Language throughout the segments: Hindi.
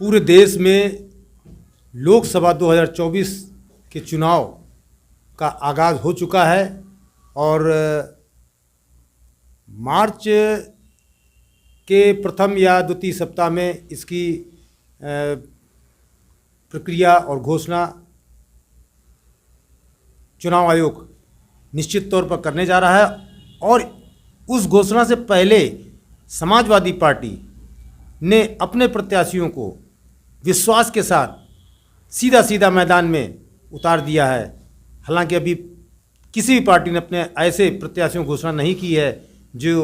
पूरे देश में लोकसभा 2024 के चुनाव का आगाज़ हो चुका है और मार्च के प्रथम या द्वितीय सप्ताह में इसकी प्रक्रिया और घोषणा चुनाव आयोग निश्चित तौर पर करने जा रहा है। और उस घोषणा से पहले समाजवादी पार्टी ने अपने प्रत्याशियों को विश्वास के साथ सीधा सीधा मैदान में उतार दिया है। हालांकि अभी किसी भी पार्टी ने अपने ऐसे प्रत्याशियों की घोषणा नहीं की है जो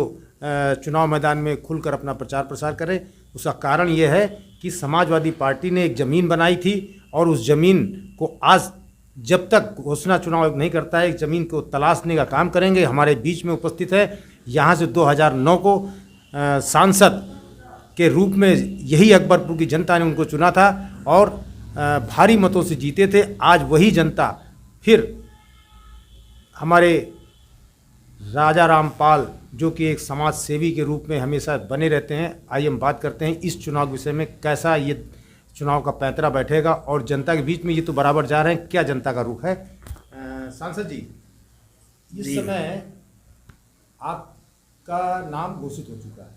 चुनाव मैदान में खुलकर अपना प्रचार प्रसार करें। उसका कारण यह है कि समाजवादी पार्टी ने एक ज़मीन बनाई थी और उस ज़मीन को आज जब तक घोषणा चुनाव आयोग नहीं करता है, एक ज़मीन को तलाशने का काम करेंगे। हमारे बीच में उपस्थित है, यहाँ से 2009 को सांसद के रूप में यही अकबरपुर की जनता ने उनको चुना था और भारी मतों से जीते थे। आज वही जनता फिर हमारे राजा रामपाल जो कि एक समाज सेवी के रूप में हमेशा बने रहते हैं, आइए हम बात करते हैं इस चुनाव के विषय में, कैसा ये चुनाव का पैंतरा बैठेगा और जनता के बीच में ये तो बराबर जा रहे हैं, क्या जनता का रुख है। सांसद जी, इस समय आपका नाम घोषित हो चुका है,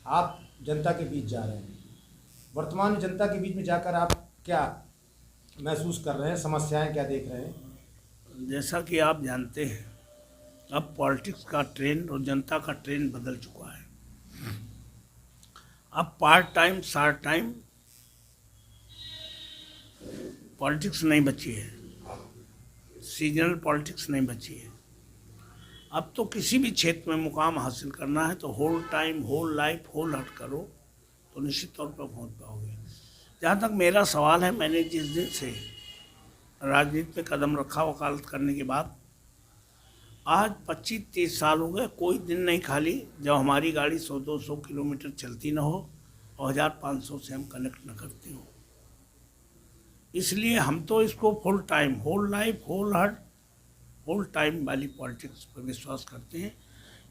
आप जनता के बीच जा रहे हैं। वर्तमान जनता के बीच में जाकर आप क्या महसूस कर रहे हैं, समस्याएं क्या देख रहे हैं? जैसा कि आप जानते हैं, अब पॉलिटिक्स का ट्रेंड और जनता का ट्रेंड बदल चुका है। अब part time short time politics नहीं बची है, सीजनल पॉलिटिक्स नहीं बची है। अब तो किसी भी क्षेत्र में मुकाम हासिल करना है तो whole time, whole life, whole heart करो तो निश्चित तौर पर पहुंच पाओगे। जहाँ तक मेरा सवाल है, मैंने जिस दिन से राजनीति में कदम रखा वकालत करने के बाद, आज 25-30 साल हो गए, कोई दिन नहीं खाली जब हमारी गाड़ी 100-200 किलोमीटर चलती ना हो और 1500 से हम कनेक्ट न करते हो। इसलिए हम तो इसको full time, whole life, whole heart, whole time वाली पॉलिटिक्स पर विश्वास करते हैं।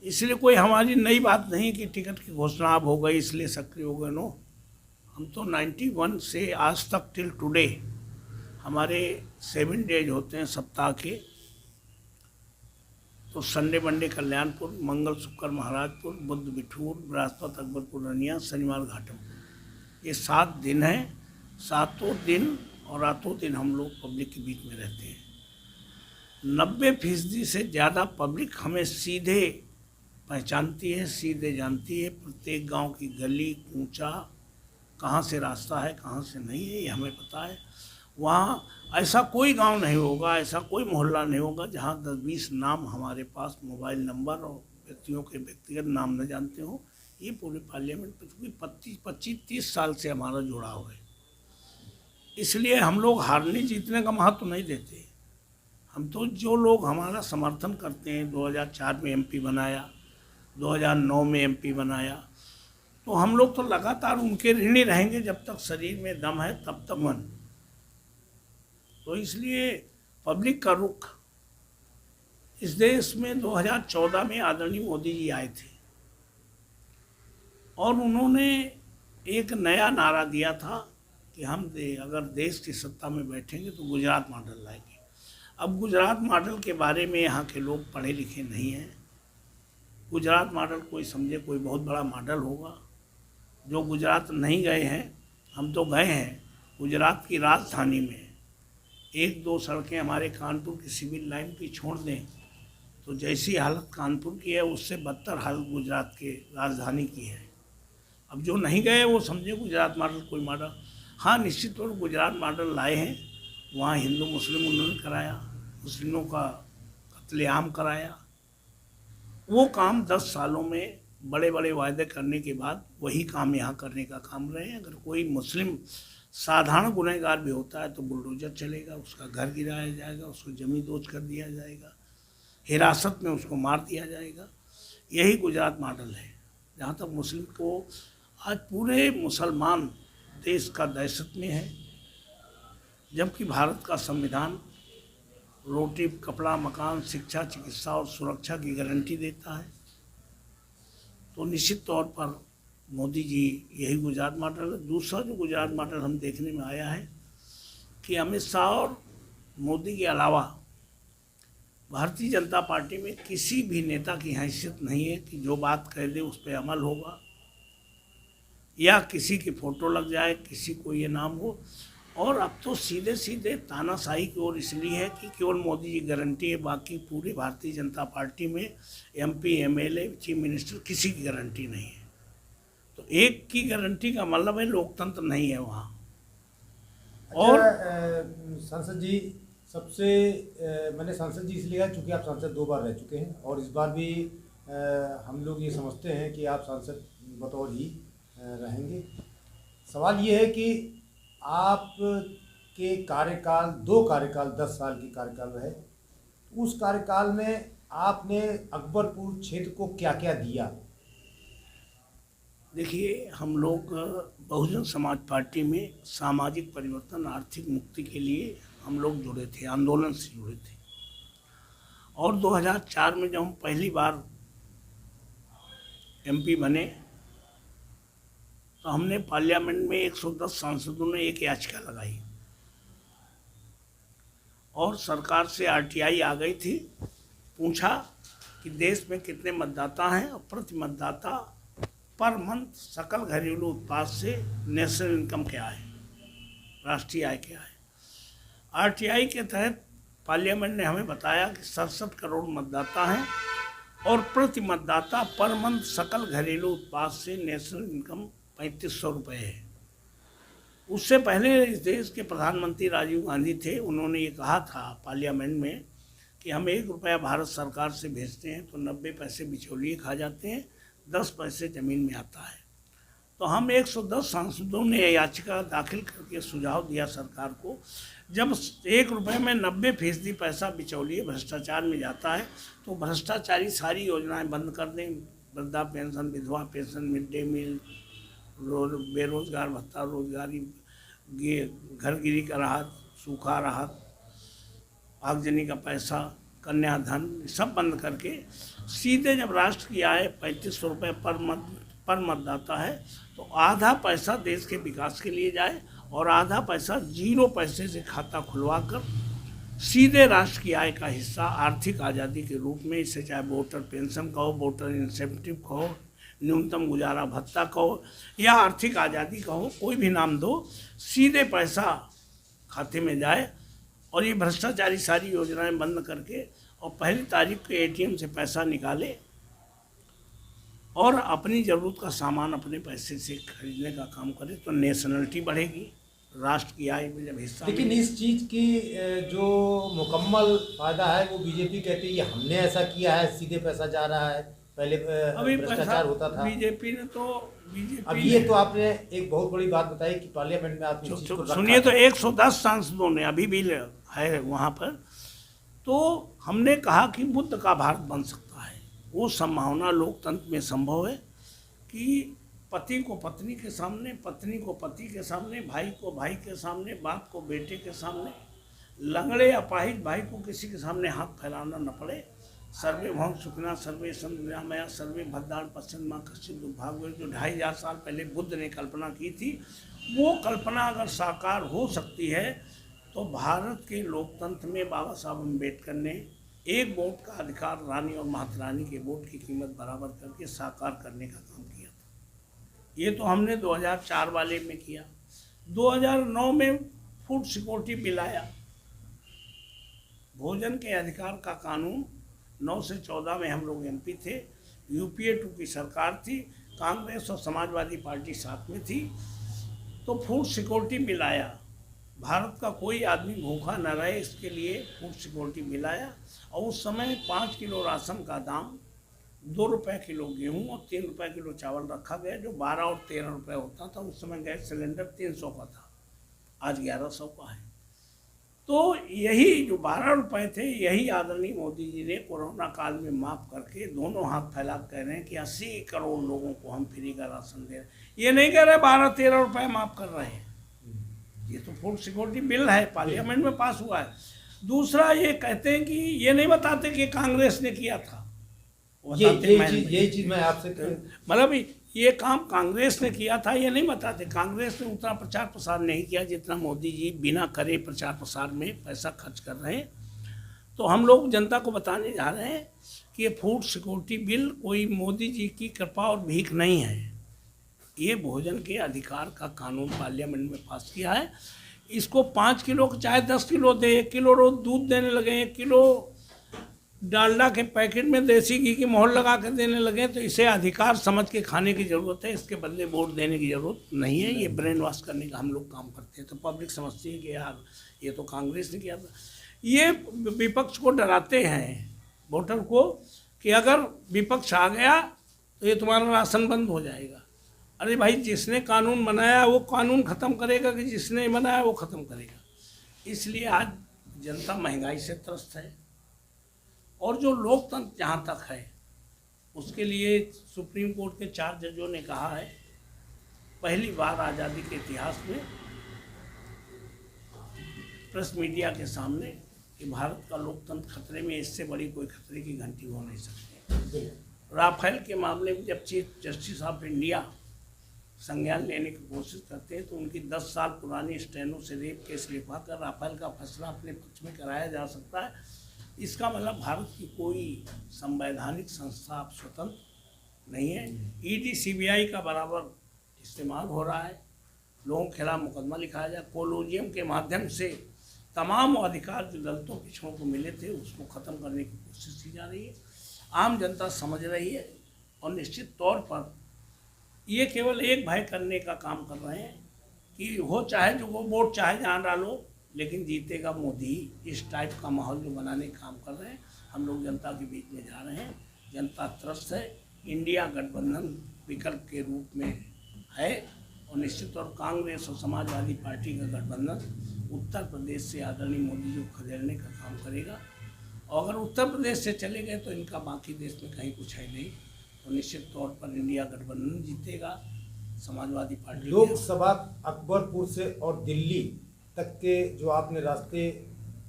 इसलिए कोई हमारी नई बात नहीं कि टिकट की घोषणा अब हो गई इसलिए सक्रिय हो गए। नो, हम तो 91 से आज तक टिल टुडे हमारे 7 डेज होते हैं सप्ताह के। तो संडे मंडे कल्याणपुर, मंगल शुक्र महाराजपुर, बुध बिठूर, बृहस्पति अकबरपुर रनिया, शनिवार घाटम, ये 7 दिन हैं। 7 दिन और रातों दिन हम लोग पब्लिक के बीच में रहते हैं। 90% से ज़्यादा पब्लिक हमें सीधे पहचानती है, सीधे जानती है। प्रत्येक गांव की गली कूचा, कहाँ से रास्ता है कहाँ से नहीं है, ये हमें पता है। वहाँ ऐसा कोई गांव नहीं होगा, ऐसा कोई मोहल्ला नहीं होगा जहाँ 10-20 नाम हमारे पास, मोबाइल नंबर और व्यक्तियों के व्यक्तिगत नाम न जानते हो। ये पूरे पार्लियामेंट में 25-30 साल से हमारा जुड़ाव है। इसलिए हम लोग हारने जीतने का महत्व नहीं देते। हम तो जो लोग हमारा समर्थन करते हैं, 2004 में एमपी बनाया, 2009 में एमपी बनाया, तो हम लोग तो लगातार उनके ऋणी रहेंगे जब तक शरीर में दम है, तब तक मन। तो इसलिए पब्लिक का रुख इस देश में 2014 में आदरणीय मोदी जी आए थे और उन्होंने एक नया नारा दिया था कि हम अगर देश की सत्ता में बैठेंगे तो गुजरात मॉडल लाएंगे। अब गुजरात मॉडल के बारे में यहाँ के लोग पढ़े लिखे नहीं हैं। गुजरात मॉडल कोई समझे कोई बहुत बड़ा मॉडल होगा। जो गुजरात नहीं गए हैं, हम तो गए हैं। गुजरात की राजधानी में 1-2 सड़कें हमारे कानपुर की सिविल लाइन की छोड़ दें तो जैसी हालत कानपुर की है उससे बदतर हालत गुजरात के राजधानी की है। अब जो नहीं गए वो समझे गुजरात मॉडल कोई मॉडल। हाँ, निश्चित तौर पर गुजरात मॉडल लाए हैं। वहाँ हिंदू मुस्लिम उन्होंने कराया, मुस्लिमों का कत्लेआम कराया। वो काम 10 सालों में बड़े बड़े वायदे करने के बाद वही काम यहाँ करने का काम रहे हैं। अगर कोई मुस्लिम साधारण गुनहगार भी होता है तो बुलडोजर चलेगा, उसका घर गिराया जाएगा, उसको जमीन दोज कर दिया जाएगा, हिरासत में उसको मार दिया जाएगा। यही गुजरात मॉडल है। जहाँ तक मुस्लिम को, आज पूरे मुसलमान देश का दहशत में है, जबकि भारत का संविधान रोटी, कपड़ा, मकान, शिक्षा, चिकित्सा और सुरक्षा की गारंटी देता है। तो निश्चित तौर पर मोदी जी यही गुजरात मॉडल है। दूसरा जो गुजरात मॉडल हम देखने में आया है कि अमित शाह और मोदी के अलावा भारतीय जनता पार्टी में किसी भी नेता की हैसियत नहीं है कि जो बात कह दे उस पर अमल होगा या किसी की फ़ोटो लग जाए, किसी को ये नाम हो। और अब तो सीधे सीधे तानाशाही की ओर इसलिए है कि केवल मोदी जी गारंटी है, बाकी पूरे भारतीय जनता पार्टी में एमपी, एमएलए, चीफ मिनिस्टर किसी की गारंटी नहीं है। तो एक की गारंटी का मतलब है लोकतंत्र नहीं है वहाँ। और सांसद जी सबसे मैंने सांसद जी इसलिए कहा चूँकि आप सांसद 2 बार रह चुके हैं और इस बार भी हम लोग ये समझते हैं कि आप सांसद बतौर ही रहेंगे। सवाल ये है कि आप के कार्यकाल 2 कार्यकाल 10 साल की कार्यकाल रहे, उस कार्यकाल में आपने अकबरपुर क्षेत्र को क्या क्या दिया? देखिए, हम लोग बहुजन समाज पार्टी में सामाजिक परिवर्तन, आर्थिक मुक्ति के लिए हम लोग जुड़े थे, आंदोलन से जुड़े थे। और 2004 में जब हम पहली बार एमपी बने तो हमने पार्लियामेंट में 110 सांसदों ने एक याचिका लगाई और सरकार से आरटीआई आ गई थी। पूछा कि देश में कितने मतदाता हैं और प्रति मतदाता पर मंथ सकल घरेलू उत्पाद से नेशनल इनकम क्या है, राष्ट्रीय आय क्या है। आरटीआई के तहत पार्लियामेंट ने हमें बताया कि 67 करोड़ मतदाता हैं और प्रति मतदाता पर मंथ सकल घरेलू उत्पाद से नेशनल इनकम 3500 रुपये है। उससे पहले इस देश के प्रधानमंत्री राजीव गांधी थे, उन्होंने ये कहा था पार्लियामेंट में कि हम 1 रुपया भारत सरकार से भेजते हैं तो 90 पैसे बिचौलिए खा जाते हैं, 10 पैसे ज़मीन में आता है। तो हम 110 सांसदों ने याचिका दाखिल करके सुझाव दिया सरकार को, जब 1 रुपये में 90% पैसा बिचौलिए भ्रष्टाचार में जाता है तो भ्रष्टाचारी सारी योजनाएं बंद कर दें, वृद्धा पेंशन, विधवा पेंशन, मिड डे मील, बेरोजगार भत्ता, रोजगारी, घरगिरी का राहत, सूखा राहत, आगजनी का पैसा, कन्याधन, सब बंद करके सीधे जब राष्ट्र की आय 3500 रुपये पर मतदाता है तो आधा पैसा देश के विकास के लिए जाए और आधा पैसा 0 पैसे से खाता खुलवा कर सीधे राष्ट्र की आय का हिस्सा आर्थिक आज़ादी के रूप में, इससे चाहे वोटर पेंशन कहो, वोटर इंसेंटिव कहो, न्यूनतम गुजारा भत्ता कहो या आर्थिक आज़ादी कहो, कोई भी नाम दो, सीधे पैसा खाते में जाए और ये भ्रष्टाचारी सारी योजनाएं बंद करके और 1 तारीख को एटीएम से पैसा निकाले और अपनी ज़रूरत का सामान अपने पैसे से खरीदने का काम करे तो नेशनलिटी बढ़ेगी, राष्ट्र की आय में जब हिस्सा। लेकिन इस चीज़ की जो मुकम्मल फ़ायदा है वो बीजेपी कहती है कि हमने ऐसा किया है, सीधे पैसा जा रहा है, पहले अभी भ्रष्टाचार होता था। बीजेपी ने तो अब ये तो आपने एक बहुत बड़ी बात बताई कि पार्लियामेंट में आपने इस चीज़ को रखा सुनिए, तो था। 110 सांसदों ने अभी भी है वहाँ पर, तो हमने कहा कि बुद्ध का भारत बन सकता है। वो संभावना लोकतंत्र में संभव है कि पति को पत्नी के सामने, पत्नी को पति के सामने, भाई को भाई के सामने, बाप को बेटे के सामने, लंगड़े अपाहिज भाई को किसी के सामने हाथ फैलाना न पड़े। सर्वे भवन सुखना सर्वे संतमया सर्वे भद्राण पश्चिम माँ कश्चित दुर्भाग्य, जो 2500 साल पहले बुद्ध ने कल्पना की थी, वो कल्पना अगर साकार हो सकती है तो भारत के लोकतंत्र में बाबा साहब अम्बेडकर ने एक वोट का अधिकार रानी और महात्मा रानी के वोट की कीमत बराबर करके साकार करने का काम किया था। ये तो हमने 2004 वाले में किया। 2009 में फूड सिक्योरिटी बिल आया, भोजन के अधिकार का कानून। 9 से 14 में हम लोग एमपी थे, यूपीए 2 की सरकार थी, कांग्रेस और समाजवादी पार्टी साथ में थी, तो फूड सिक्योरिटी बिल आया। भारत का कोई आदमी भूखा न रहे इसके लिए फूड सिक्योरिटी बिल आया। और उस समय 5 किलो राशन का दाम 2 रुपये किलो गेहूँ और 3 रुपये किलो चावल रखा गया, जो 12 और 13 रुपये होता था। उस समय गैस सिलेंडर 300 का था, आज 1100 का है। तो यही जो 12 रुपये थे, यही आदरणीय मोदी जी ने कोरोना काल में माफ़ करके दोनों हाथ फैला कह रहे हैं कि 80 करोड़ लोगों को हम फ्री का राशन दे रहे हैं। ये नहीं कह रहे 12-13 रुपये माफ़ कर रहे हैं, ये तो फूड सिक्योरिटी बिल है, पार्लियामेंट में पास हुआ है। दूसरा ये कहते हैं कि ये नहीं बताते कि कांग्रेस ने किया था, यही चीज़ मैं आपसे मतलब ये काम कांग्रेस ने किया था ये नहीं बताते। कांग्रेस ने उतना प्रचार प्रसार नहीं किया जितना मोदी जी बिना करे प्रचार प्रसार में पैसा खर्च कर रहे हैं। तो हम लोग जनता को बताने जा रहे हैं कि ये फूड सिक्योरिटी बिल कोई मोदी जी की कृपा और भीख नहीं है। ये भोजन के अधिकार का कानून पार्लियामेंट में पास किया है। इसको 5 किलो चाहे 10 किलो दे, 1 किलो रोज दूध देने लगे, 1 किलो डालडा के पैकेट में देसी घी की मोहर लगा कर देने लगे, तो इसे अधिकार समझ के खाने की ज़रूरत है। इसके बदले वोट देने की ज़रूरत नहीं है। ये ब्रेन वॉश करने का हम लोग काम करते हैं। तो पब्लिक समझती है कि यार ये तो कांग्रेस ने किया था। ये विपक्ष को डराते हैं वोटर को कि अगर विपक्ष आ गया तो ये तुम्हारा राशन बंद हो जाएगा। अरे भाई, जिसने कानून बनाया वो कानून ख़त्म करेगा कि जिसने बनाया वो ख़त्म करेगा। इसलिए आज जनता महंगाई से त्रस्त है। और जो लोकतंत्र जहाँ तक है उसके लिए सुप्रीम कोर्ट के 4 जजों ने कहा है, पहली बार आज़ादी के इतिहास में प्रेस मीडिया के सामने कि भारत का लोकतंत्र खतरे में, इससे बड़ी कोई खतरे की घंटी हो नहीं सकती। राफेल के मामले में जब चीफ जस्टिस ऑफ इंडिया संज्ञान लेने की कोशिश करते हैं तो उनकी 10 साल पुरानी स्टेनो से रेप केस लिखवा कर राफेल का फैसला अपने पक्ष में कराया जा सकता है। इसका मतलब भारत की कोई संवैधानिक संस्था अब स्वतंत्र नहीं है। ईडी सीबीआई का बराबर इस्तेमाल हो रहा है। लोगों के खिलाफ मुकदमा लिखाया जाए। कोलोजियम के माध्यम से तमाम अधिकार जो दलितों पिछड़ों को मिले थे उसको ख़त्म करने की कोशिश की जा रही है। आम जनता समझ रही है और निश्चित तौर पर ये केवल एक भय करने का काम कर रहे हैं कि हो चाहे जो वो वोट चाहे जहाँ डालो लेकिन जीतेगा मोदी। इस टाइप का माहौल जो बनाने का काम कर रहे हैं। हम लोग जनता के बीच में जा रहे हैं। जनता त्रस्त है। इंडिया गठबंधन विकल्प के रूप में है और निश्चित तौर कांग्रेस और समाजवादी पार्टी का गठबंधन उत्तर प्रदेश से आदरणीय मोदी जी को खदेड़ने का काम करेगा। और अगर उत्तर प्रदेश से चले गए तो इनका बाकी देश में कहीं कुछ है नहीं। तो निश्चित तौर पर इंडिया गठबंधन जीतेगा। समाजवादी पार्टी लोकसभा अकबरपुर से और दिल्ली तक के जो आपने रास्ते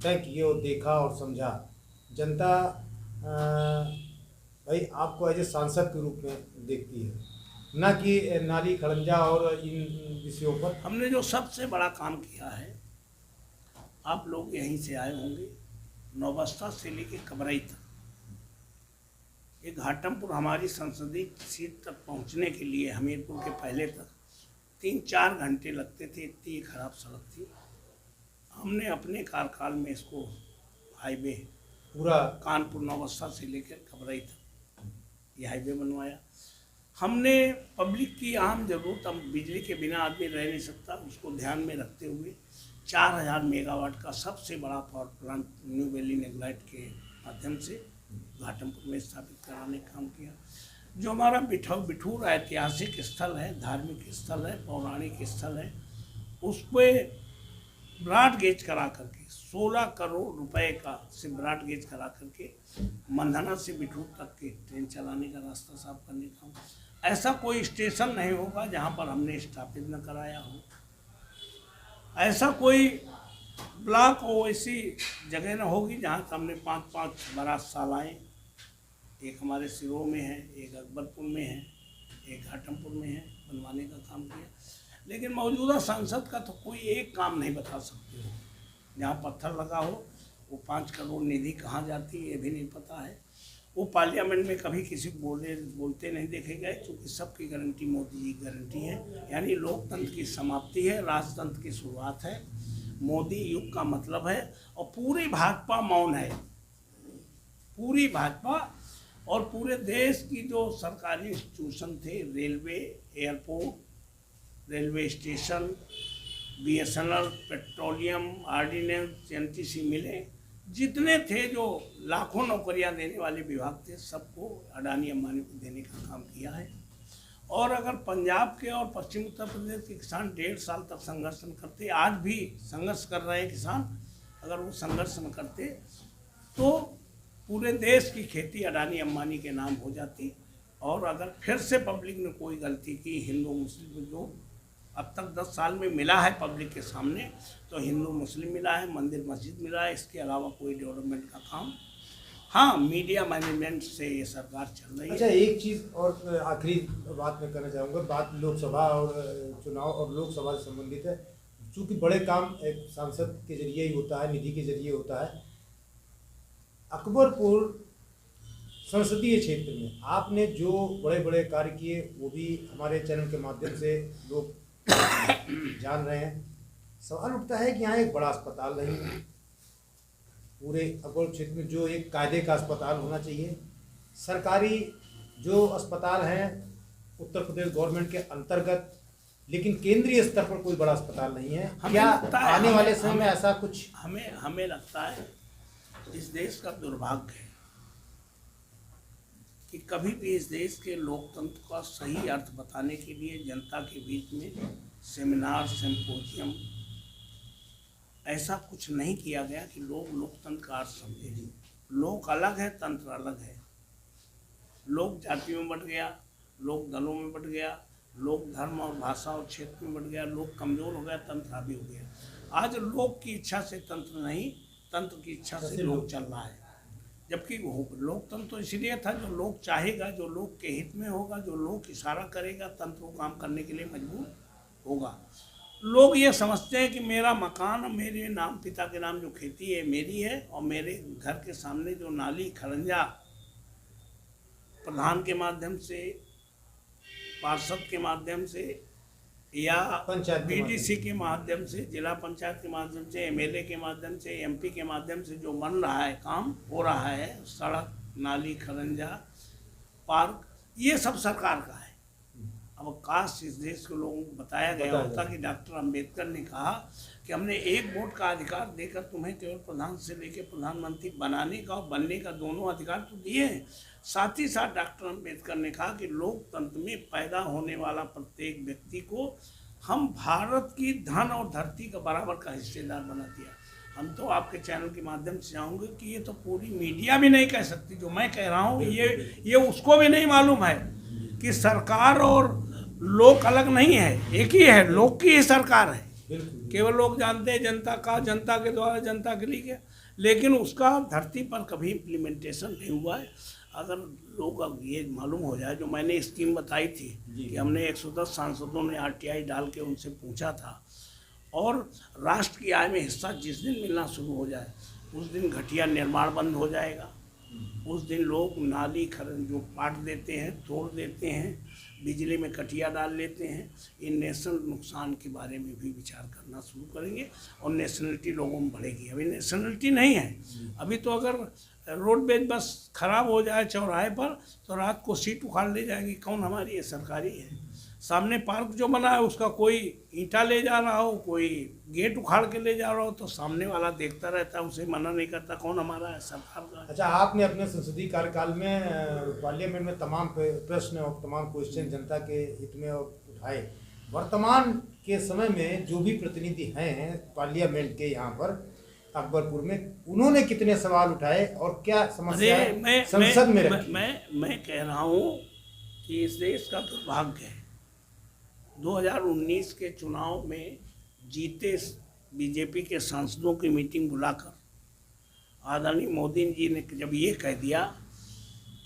तय किए और देखा और समझा, जनता भाई आपको एज ए सांसद के रूप में देखती है, ना कि नाली खड़ंजा और इन विषयों पर। हमने जो सबसे बड़ा काम किया है, आप लोग यहीं से आए होंगे, नौबस्ता से लेके कबरई तक, ये घाटमपुर हमारी संसदीय सीट तक पहुंचने के लिए हमीरपुर के पहले तक 3-4 घंटे लगते थे। इतनी खराब सड़क थी। हमने अपने कार्यकाल में इसको हाईवे पूरा कानपुर नौबस्ता से लेकर कबरई तक ये हाईवे बनवाया। हमने पब्लिक की आम जरूरत, हम बिजली के बिना आदमी रह नहीं सकता, उसको ध्यान में रखते हुए 4000 मेगावाट का सबसे बड़ा पावर प्लांट न्यू दिल्ली नेगलाइट के माध्यम से घाटमपुर में स्थापित कराने का काम किया। जो हमारा बिठूर ऐतिहासिक स्थल है, धार्मिक स्थल है, पौराणिक स्थल है, उस पर ब्रॉड गेज करा करके 16 करोड़ रुपए का से ब्रॉड गेज करा करके मंधना से बिठूर तक के ट्रेन चलाने का रास्ता साफ करने का। ऐसा कोई स्टेशन नहीं होगा जहाँ पर हमने स्थापित न कराया हो। ऐसा कोई ब्लॉक हो, ऐसी जगह न होगी जहाँ हमने 5-5 बारात शालाएँ, एक हमारे सिरों में है, एक अकबरपुर में है, एक घाटमपुर में है, बनवाने का काम किया। लेकिन मौजूदा सांसद का तो कोई एक काम नहीं बता सकते हो। जहाँ पत्थर लगा हो वो 5 करोड़ निधि कहाँ जाती है ये भी नहीं पता है। वो पार्लियामेंट में कभी किसी को बोलते नहीं देखे गए, क्योंकि सबकी गारंटी मोदी जी की गारंटी है। यानी लोकतंत्र की समाप्ति है, राजतंत्र की शुरुआत है। मोदी युग का मतलब है। और पूरी भाजपा मौन है। पूरी भाजपा और पूरे देश की जो सरकारी इंस्टीट्यूशन थे, railway, airport, railway station, BSNL, petroleum, ordnance, NTC मिले, जितने थे जो लाखों नौकरियां देने वाले विभाग थे, सबको अडानी अंबानी को देने का काम किया है। और अगर पंजाब के और पश्चिम उत्तर प्रदेश के किसान 1.5 साल तक संघर्ष न करते, आज भी संघर्ष कर रहे हैं किसान, अगर वो संघर्ष न करते तो पूरे देश की खेती अडानी अंबानी के नाम हो जाती। और अगर फिर से पब्लिक ने कोई गलती की, हिंदू मुस्लिम जो अब तक 10 साल में मिला है पब्लिक के सामने, तो हिंदू मुस्लिम मिला है, मंदिर मस्जिद मिला है, इसके अलावा कोई डेवलपमेंट का काम हाँ, मीडिया मैनेजमेंट से ये सरकार चल रही अच्छा, है। एक चीज़ और आखिरी बात मैं करना चाहूँगा। बात लोकसभा और चुनाव और लोकसभा से संबंधित है। चूँकि बड़े काम एक सांसद के जरिए ही होता है, निधि के जरिए होता है। अकबरपुर संसदीय क्षेत्र में आपने जो बड़े बड़े कार्य किए वो भी हमारे चैनल के माध्यम से लोग जान रहे हैं। सवाल उठता है कि यहाँ एक बड़ा अस्पताल नहीं है पूरे अकबरपुर क्षेत्र में, जो एक कायदे का अस्पताल होना चाहिए। सरकारी जो अस्पताल हैं उत्तर प्रदेश गवर्नमेंट के अंतर्गत, लेकिन केंद्रीय स्तर पर कोई बड़ा अस्पताल नहीं है। क्या आने वाले समय में ऐसा कुछ? हमें लगता है इस देश का दुर्भाग्य है कि कभी भी इस देश के लोकतंत्र का सही अर्थ बताने के लिए जनता के बीच में सेमिनार, सिम्पोजियम ऐसा कुछ नहीं किया गया कि लोग लोकतंत्र का अर्थ समझें। लोक अलग है, तंत्र अलग है। लोक जातियों में बट गया, लोक दलों में बट गया, लोक धर्म और भाषा और क्षेत्र में बट गया, लोक कमजोर हो गया, तंत्र हावी हो गया। आज लोक की इच्छा से तंत्र नहीं, तंत्र की इच्छा से लोक चल रहा है। जबकि लोकतंत्र तो इसलिए था जो लोग चाहेगा, जो लोग के हित में होगा, जो लोग इशारा करेगा, तंत्र को काम करने के लिए मजबूर होगा। लोग ये समझते हैं कि मेरा मकान, मेरे नाम, पिता के नाम जो खेती है मेरी है, और मेरे घर के सामने जो नाली खरंजा प्रधान के माध्यम से, पार्षद के माध्यम से या बीडीसी के माध्यम से, जिला पंचायत के माध्यम से, एमएलए के माध्यम से, एमपी के माध्यम से जो बन रहा है, काम हो रहा है, सड़क, नाली, खरंजा, पार्क, ये सब सरकार का है। अब काश इस देश के लोगों को बताया गया होता कि डॉक्टर अंबेडकर ने कहा कि हमने एक वोट का अधिकार देकर तुम्हें केवल प्रधान से लेकर प्रधानमंत्री बनाने का और बनने का दोनों अधिकार तो दिए हैं। साथ ही साथ डॉक्टर अंबेडकर ने कहा कि लोकतंत्र में पैदा होने वाला प्रत्येक व्यक्ति को हम भारत की धन और धरती का बराबर का हिस्सेदार बना दिया। हम तो आपके चैनल के माध्यम से चाहूँगे कि ये तो पूरी मीडिया भी नहीं कह सकती जो मैं कह रहा हूँ। ये उसको भी नहीं मालूम है कि सरकार और लोक अलग नहीं है, एक ही है, लोक की ही सरकार है। केवल लोग जानते हैं जनता का, जनता के द्वारा, जनता के लिए, लेकिन उसका धरती पर कभी इम्प्लीमेंटेशन नहीं हुआ है। अगर लोग अब ये मालूम हो जाए, जो मैंने स्कीम बताई थी कि हमने 110 सांसदों ने आरटीआई डाल के उनसे पूछा था, और राष्ट्र की आय में हिस्सा जिस दिन मिलना शुरू हो जाए उस दिन घटिया निर्माण बंद हो जाएगा। उस दिन लोग नाली खरन जो पाट देते हैं, तोड़ देते हैं, बिजली में कटिया डाल लेते हैं, इन नेशनल नुकसान के बारे में भी विचार करना शुरू करेंगे और नेशनलिटी लोगों में बढ़ेगी। अभी नेशनलिटी नहीं है। अभी तो अगर रोडवेज बस खराब हो जाए चौराहे पर तो रात को सीट उखाड़ ले जाएंगी। कौन हमारी है? सरकारी है। सामने पार्क जो बना है उसका कोई ईंटा ले जा रहा हो, कोई गेट उखाड़ के ले जा रहा हो, तो सामने वाला देखता रहता है, उसे मना नहीं करता। कौन हमारा है? सरकार का है। अच्छा, आपने अपने संसदीय कार्यकाल में पार्लियामेंट में तमाम प्रश्न और तमाम क्वेश्चन जनता के हित में उठाए। वर्तमान के समय में जो भी प्रतिनिधि हैं पार्लियामेंट के यहाँ पर अकबरपुर में, उन्होंने कितने सवाल उठाए और क्या समस्याएं संसद में रखी? मैं कह रहा हूँ कि इस देश का दुर्भाग्य है। 2019 के चुनाव में जीते बीजेपी के सांसदों की मीटिंग बुलाकर आदरणीय मोदी जी ने जब ये कह दिया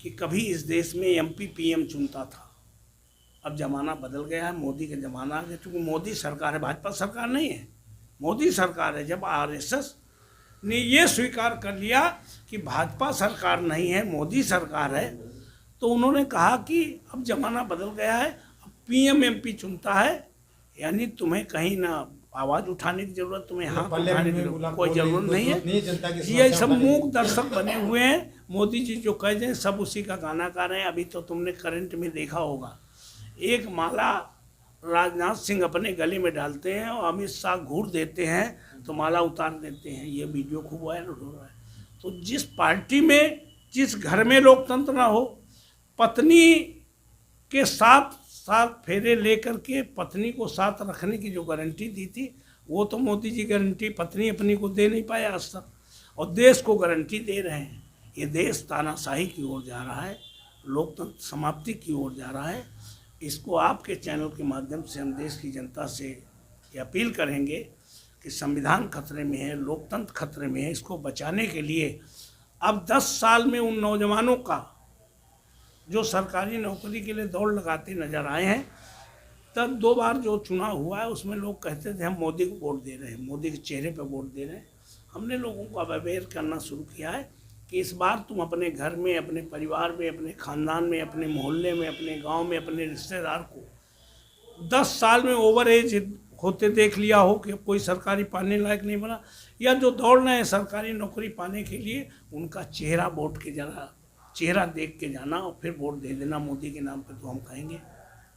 कि कभी इस देश में एमपी पीएम चुनता था, अब ज़माना बदल गया है, मोदी का ज़माना आ गया। क्योंकि मोदी सरकार है, भाजपा सरकार नहीं है, मोदी सरकार है। जब आरएसएस ने ये स्वीकार कर लिया कि भाजपा सरकार नहीं है, मोदी सरकार है, तो उन्होंने कहा कि अब ज़माना बदल गया है, पीएम एमपी चुनता है, यानी तुम्हें कहीं ना आवाज़ उठाने की जरूरत, तुम्हें हाथ उठाने की कोई जरूरत नहीं है। ये सब मूक दर्शक बने हुए हैं। मोदी जी जो कह दें सब उसी का गाना गा रहे हैं। अभी तो तुमने करंट में देखा होगा, एक माला राजनाथ सिंह अपने गले में डालते हैं और अमित शाह घूर देते हैं तो माला उतार देते हैं। ये वीडियो खूब वायरल हो रहा है। तो जिस पार्टी में, जिस घर में लोकतंत्र ना हो, पत्नी के साथ फेरे लेकर के पत्नी को साथ रखने की जो गारंटी दी थी, वो तो मोदी जी गारंटी पत्नी अपनी को दे नहीं पाए आज तक, और देश को गारंटी दे रहे हैं। ये देश तानाशाही की ओर जा रहा है, लोकतंत्र समाप्ति की ओर जा रहा है। इसको आपके चैनल के माध्यम से हम देश की जनता से ये अपील करेंगे कि संविधान खतरे में है, लोकतंत्र खतरे में है। इसको बचाने के लिए अब 10 साल में उन नौजवानों का जो सरकारी नौकरी के लिए दौड़ लगाते नजर आए हैं, तब 2 बार जो चुनाव हुआ है उसमें लोग कहते थे हम मोदी को वोट दे रहे हैं, मोदी के चेहरे पर वोट दे रहे हैं। हमने लोगों को अवेयर करना शुरू किया है कि इस बार तुम अपने घर में, अपने परिवार में, अपने ख़ानदान में, अपने मोहल्ले में, अपने गांव में, अपने रिश्तेदार को 10 साल में ओवर एज होते देख लिया हो कि कोई सरकारी पाने लायक नहीं बना, या जो दौड़ रहे हैं सरकारी नौकरी पाने के लिए, उनका चेहरा वोट के जरा चेहरा देख के जाना और फिर वोट दे देना मोदी के नाम पर, तो हम कहेंगे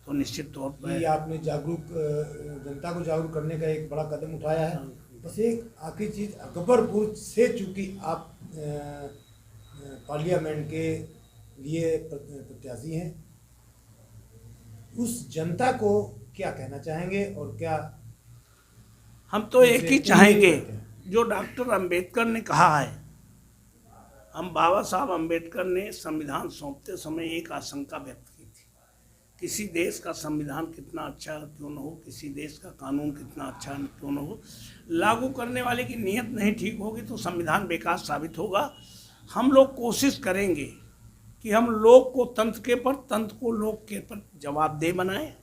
तो निश्चित तौर पर ये आपने जनता को जागरूक करने का एक बड़ा कदम उठाया है। बस एक आखिरी चीज़, अकबरपुर से चूंकि आप पार्लियामेंट के लिए प्रत्याशी हैं, उस जनता को क्या कहना चाहेंगे और क्या? हम तो एक ही चाहेंगे, जो डॉक्टर अंबेडकर ने कहा है, हम बाबा साहब अंबेडकर ने संविधान सौंपते समय एक आशंका व्यक्त की थी, किसी देश का संविधान कितना अच्छा क्यों न हो, किसी देश का कानून कितना अच्छा क्यों न हो, लागू करने वाले की नीयत नहीं ठीक होगी तो संविधान बेकार साबित होगा। हम लोग कोशिश करेंगे कि हम लोग को तंत्र के पर, तंत्र को लोग के पर जवाबदेह बनाएं,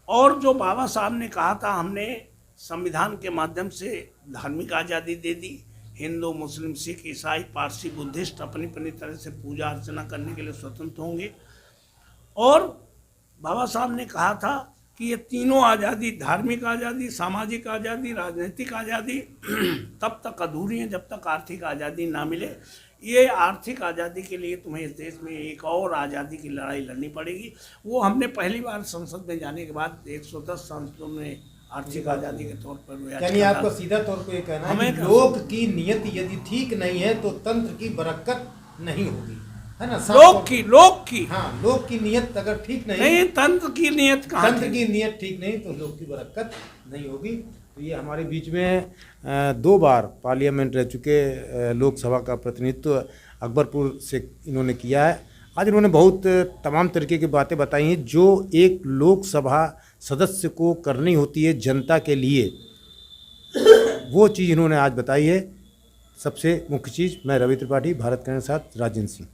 और जो बाबा साहब ने कहा था, हमने संविधान के माध्यम से धार्मिक आज़ादी दे दी, हिंदू, मुस्लिम, सिख, ईसाई, पारसी, बुद्धिस्ट अपनी अपनी तरह से पूजा अर्चना करने के लिए स्वतंत्र होंगे। और बाबा साहब ने कहा था कि ये तीनों आज़ादी, धार्मिक आज़ादी, सामाजिक आज़ादी, राजनीतिक आज़ादी तब तक अधूरी है जब तक आर्थिक आज़ादी ना मिले। ये आर्थिक आज़ादी के लिए तुम्हें इस देश में एक और आज़ादी की लड़ाई लड़नी पड़ेगी। वो हमने पहली बार संसद में जाने के बाद 110 सांसदों ने आर्थिक आज़ादी के तौर पर, यानी आपको सीधा तौर पर ये कहना है कि लोग की नियत यदि ठीक नहीं है तो तंत्र की बरकत नहीं होगी, है ना? लोग की हाँ, लोग की नियत अगर ठीक नहीं, तंत्र की नियत कहाँ? तंत्र की नियत ठीक नहीं तो लोग की बरकत नहीं होगी। तो ये हमारे बीच में 2 बार पार्लियामेंट रह चुके लोकसभा का प्रतिनिधित्व अकबरपुर से इन्होंने किया है। आज इन्होंने बहुत तमाम तरीके की बातें बताई हैं जो एक लोकसभा सदस्य को करनी होती है जनता के लिए, वो चीज़ इन्होंने आज बताई है। सबसे मुख्य चीज़, मैं रवि त्रिपाठी, भारत के साथ राजेंद्र सिंह।